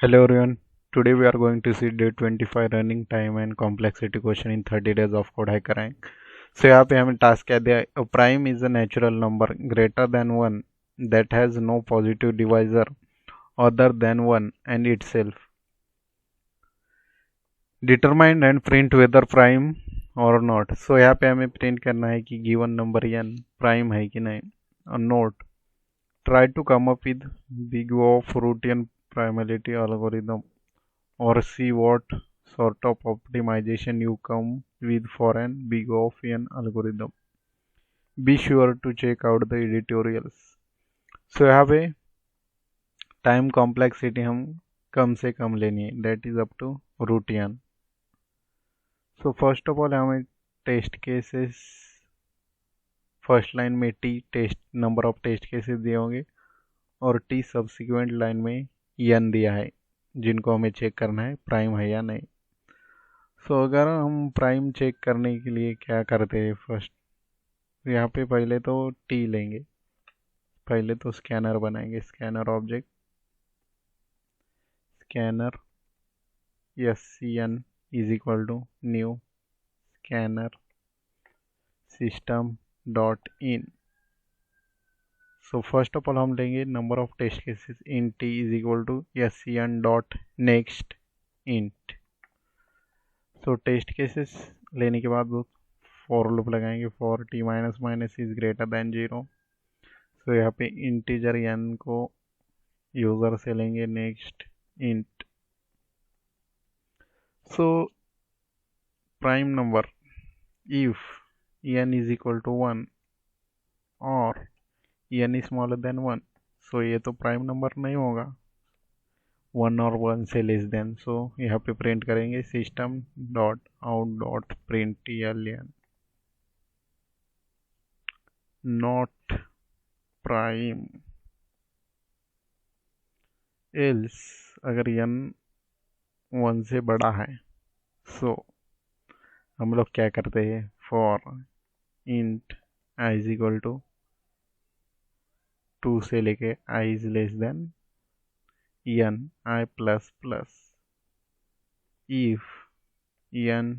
Hello everyone. Today we are going to see day 25 running time and complexity question in 30 days of code hacker rank. So यहाँ पे हमें task क्या दिया है? A prime is a natural number greater than 1 that has no positive divisor other than 1 and itself. Determine and print whether prime or not. So यहाँ पे हमें print करना है कि given number n prime है कि नहीं. और note, try to come up with big O of root n primality algorithm or see what sort of optimization you come with for an big O of n algorithm. Be sure to check out the editorials. So यहाँ पे time complexity हम कम से कम लेनी है, that is up to root n. So first of all हमें test cases first line में T test number of test cases दिए होंगे और टी सब्सिक्वेंट लाइन में n दिया है जिनको हमें चेक करना है प्राइम है या नहीं. सो अगर हम प्राइम चेक करने के लिए क्या करते हैं, फर्स्ट यहाँ पे पहले तो टी लेंगे, पहले तो स्कैनर बनाएंगे, scanner object scanner SCN is equal to new scanner system dot in. So first of all हम लेंगे number of test cases int T is equal to SCN dot next int. So test cases लेने के बाद for loop लगाएंगे for T minus minus is greater than 0. So यहाँ पे integer n को user से लेंगे next int. So prime number if n is equal to 1 और n इज स्मॉलर देन 1. सो ये तो प्राइम नंबर नहीं होगा 1 और 1 से लेस देन. सो यहाँ पे प्रिंट करेंगे system dot out dot print L not prime else अगर n 1 से बड़ा है. सो हम लोग क्या करते हैं for int i is equal to 2 से लेके i is less than n i plus plus if n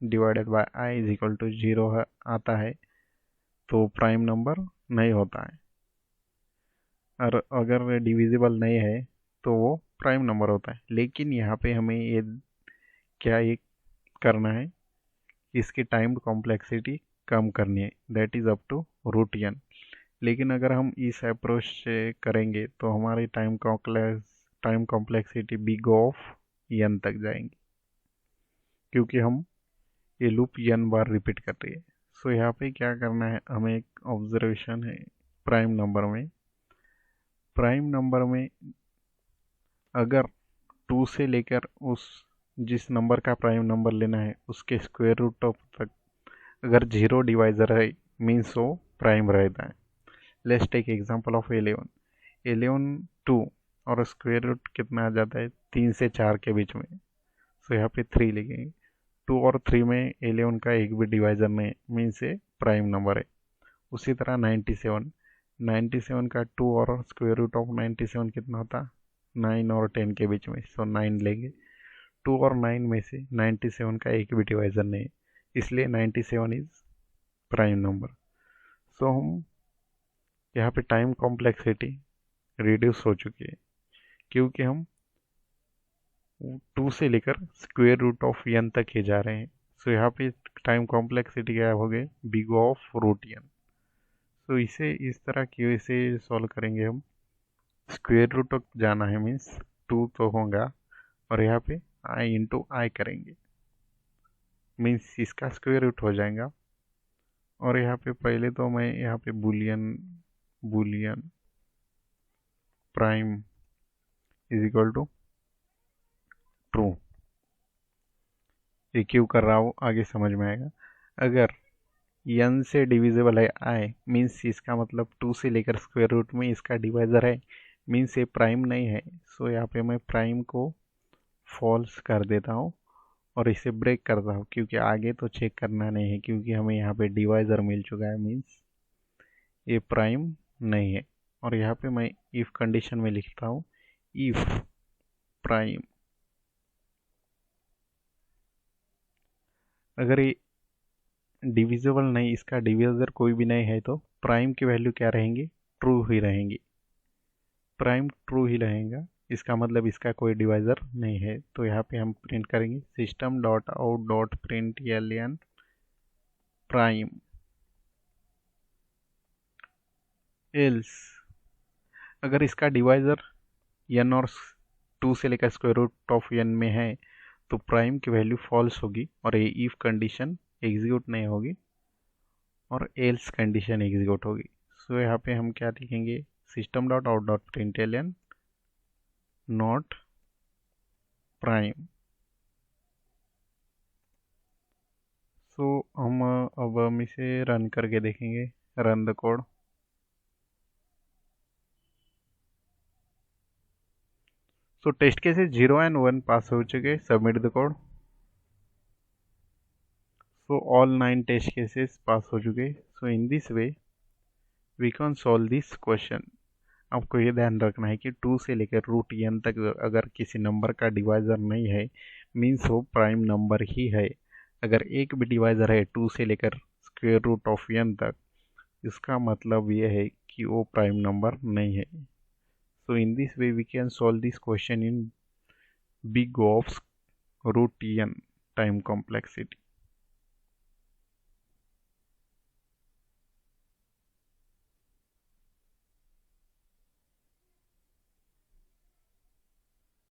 divided by i is equal to 0 आता है तो प्राइम नंबर नहीं होता है, और अगर डिविजिबल नहीं है तो वो प्राइम नंबर होता है. लेकिन यहाँ पे हमें ये करना है, इसकी टाइम कॉम्प्लेक्सिटी कम करनी है, that is up to root n. लेकिन अगर हम इस अप्रोच से करेंगे तो हमारी time complexity big of n तक जाएंगी क्योंकि हम ये लूप n बार रिपीट कर रही है. सो यहाँ पे क्या करना है, हमें एक ऑब्जर्वेशन है प्राइम नंबर में अगर 2 से लेकर उस जिस नंबर का प्राइम नंबर लेना है उसके स्क्वायर रूट ऑफ तक अगर 0 डिवाइजर है मीन्स वो प्राइम रहता है. लेट्स टेक एग्जांपल ऑफ 11 2 और स्क्वायर रूट कितना आ जाता है 3 से 4 के बीच में. सो यहाँ पे 3 लिखेंगे. 2 और 3 में 11 का एक भी डिवाइजर नहीं मीन्स ये प्राइम नंबर है. उसी तरह 97 का 2 और स्क्वायर रूट ऑफ 97 कितना होता 9 और 10 के बीच में. सो 9 लेंगे. 2 और 9 में से 97 का एक भी डिवाइजर नहीं है इसलिए 97 इज प्राइम नंबर. सो हम यहाँ पे टाइम कॉम्प्लेक्सिटी रिड्यूस हो चुकी है क्योंकि हम 2 से लेकर स्क्वायर रूट ऑफ n तक ही जा रहे हैं. सो यहाँ पे टाइम कॉम्प्लेक्सिटी क्या हो गई बिग ऑफ रूट n. सो इसे इस तरह की इसे सॉल्व करेंगे हम. स्क्वायर रूट तक जाना है मीन्स 2 तो होगा और यहाँ पे i इंटू आई करेंगे मीन्स इसका स्क्वायर रूट हो जाएगा. और यहाँ पे पहले तो मैं यहाँ पे boolean prime is equal to true ये क्यों कर रहा हूँ आगे समझ में आएगा. अगर n से डिविजिबल है i मीन्स इसका मतलब 2 से लेकर स्क्वायर रूट में इसका डिवाइजर है मीन्स ये प्राइम नहीं है. सो यहाँ पे मैं प्राइम को फॉल्स कर देता हूँ और इसे ब्रेक करता हूँ क्योंकि आगे तो चेक करना नहीं है क्योंकि हमें यहाँ पे डिवाइजर मिल चुका है मीन्स ये प्राइम नहीं है. और यहाँ पे मैं इफ़ कंडीशन में लिखता हूँ इफ़ प्राइम। अगर ये डिविजिबल नहीं, इसका डिविजर कोई भी नहीं है, तो प्राइम की वैल्यू क्या रहेंगी, ट्रू ही रहेंगी। प्राइम ट्रू ही रहेगा, इसका मतलब इसका कोई डिवाइजर नहीं है। तो यहाँ पे हम प्रिंट करेंगे system dot out dot print L prime. Else अगर इसका डिवाइजर n और 2 से लेकर स्क्वायर रूट ऑफ n में है तो प्राइम की वैल्यू फॉल्स होगी और ये इफ कंडीशन एग्जीक्यूट नहीं होगी और एल्स कंडीशन एग्जीक्यूट होगी। सो यहाँ पे हम क्या लिखेंगे, system dot out dot print L N not prime. So हम इसे रन करके देखेंगे, run the code. So test cases 0 and 1 pass हो चुके, submit the code. So all 9 test cases pass हो चुके। So in this way we can solve this question. आपको ये ध्यान रखना है कि 2 से लेकर रूट n तक अगर किसी नंबर का डिवाइज़र नहीं है मीन्स वो प्राइम नंबर ही है। अगर एक भी डिवाइज़र है 2 से लेकर स्क्वायर रूट ऑफ n तक, इसका मतलब ये है कि वो प्राइम नंबर नहीं है। So in this way we can solve this question in big of root n time complexity.